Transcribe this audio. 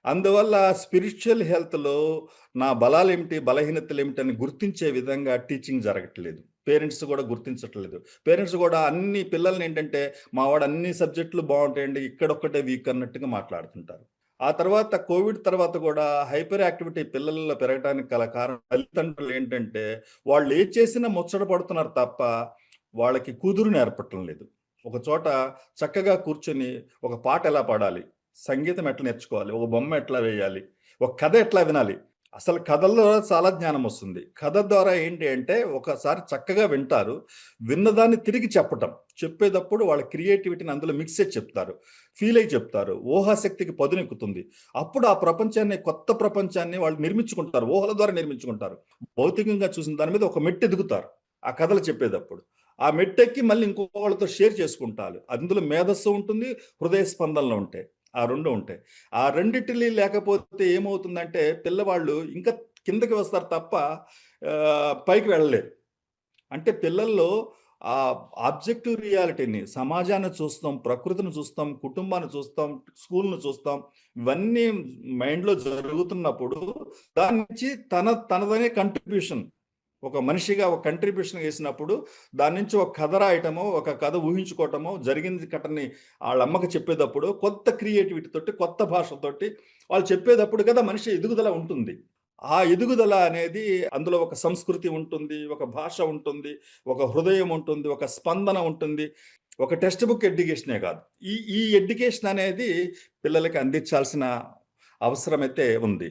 అందువల్ల స్పిరిచ్యువల్ హెల్త్‌లో నా బలాలేమిటి, బలహీనతలేమిటి అని గుర్తించే విధంగా టీచింగ్ జరగట్లేదు. పేరెంట్స్ గూడా గుర్తించట్లేదు. పేరెంట్స్ గూడా అన్ని పిల్లల్నేంటంటే, మా వాడు అన్ని సబ్జెక్టులు బావుంటాయండి, ఇక్కడొక్కటే వీక్ అన్నట్టుగా మాట్లాడుతుంటారు. ఆ తర్వాత కోవిడ్ తర్వాత గూడా హైపర్ యాక్టివిటీ పిల్లల్లో పెరగటానికి గల కారణం తల్లిదండ్రులేంటంటే, వాళ్ళేది చేసినా ముచ్చట పడుతున్నారు తప్ప, వాళ్ళకి కుదురు నేర్పటం లేదు. ఒక చోట చక్కగా కూర్చొని ఒక పాట ఎలా పాడాలి? సంగీతం ఎట్లా నేర్చుకోవాలి? ఒక బొమ్మ ఎట్లా వేయాలి? ఒక కథ ఎట్లా వినాలి? అసలు కథల్లో చాలా జ్ఞానమొస్తుంది. కథ ద్వారా ఏంటి అంటే, ఒకసారి చక్కగా వింటారు. విన్నదాన్ని తిరిగి చెప్పటం. చెప్పేటప్పుడు వాళ్ళ క్రియేటివిటీని అందులో మిక్స్ చేసి చెప్తారు. ఫీలయ్యి చెప్తారు. ఊహాశక్తికి పదునెక్కుతుంది. అప్పుడు ఆ ప్రపంచాన్ని, కొత్త ప్రపంచాన్ని వాళ్ళు నిర్మించుకుంటారు. ఊహల ద్వారా నిర్మించుకుంటారు. భౌతికంగా చూసిన దాని మీద ఒక మెట్టు ఎదుగుతారు. ఆ కథలు చెప్పేటప్పుడు. ఆ మెట్టెక్కి మళ్ళీ ఇంకొకళ్ళతో షేర్ చేసుకుంటాలు. అందులో మేధస్సు ఉంటుంది, హృదయ స్పందనలు ఉంటాయి. ఆ 2 ఉంటాయి. ఆ రెండిటిలి లేకపోతే ఏమవుతుందంటే పిల్లవాళ్ళు ఇంకా కిందకి వస్తారు తప్ప పైకి వెళ్ళలేరు. అంటే పిల్లల్లో ఆ ఆబ్జెక్టివ్ రియాలిటీని, సమాజాన్ని చూస్తాం, ప్రకృతిని చూస్తాం, కుటుంబాన్ని చూస్తాం, స్కూల్‌ని చూస్తాం. ఇవన్నీ మైండ్‌లో జరుగుతున్నప్పుడు దాని నుంచి తనదనే కంట్రిబ్యూషన్ ఒక మనిషిగా ఒక కంట్రిబ్యూషన్ చేసినప్పుడు దాని నుంచి ఒక కథ రాయటమో, ఒక కథ ఊహించుకోవటమో, జరిగింది ఘటనని ఆళ్ళమ్మకి చెప్పేటప్పుడు కొత్త క్రియేటివిటీ తోటి, కొత్త భాషతోటి వాళ్ళు చెప్పేటప్పుడు కదా మనిషి ఎదుగుదల ఉంటుంది. ఆ ఎదుగుదల అనేది అందులో ఒక సంస్కృతి ఉంటుంది, ఒక భాష ఉంటుంది, ఒక హృదయం ఉంటుంది, ఒక స్పందన ఉంటుంది. ఒక టెక్స్ట్ బుక్ ఎడ్యుకేషనే కాదు. ఈ ఈ ఎడ్యుకేషన్ అనేది పిల్లలకి అందించాల్సిన అవసరమైతే ఉంది.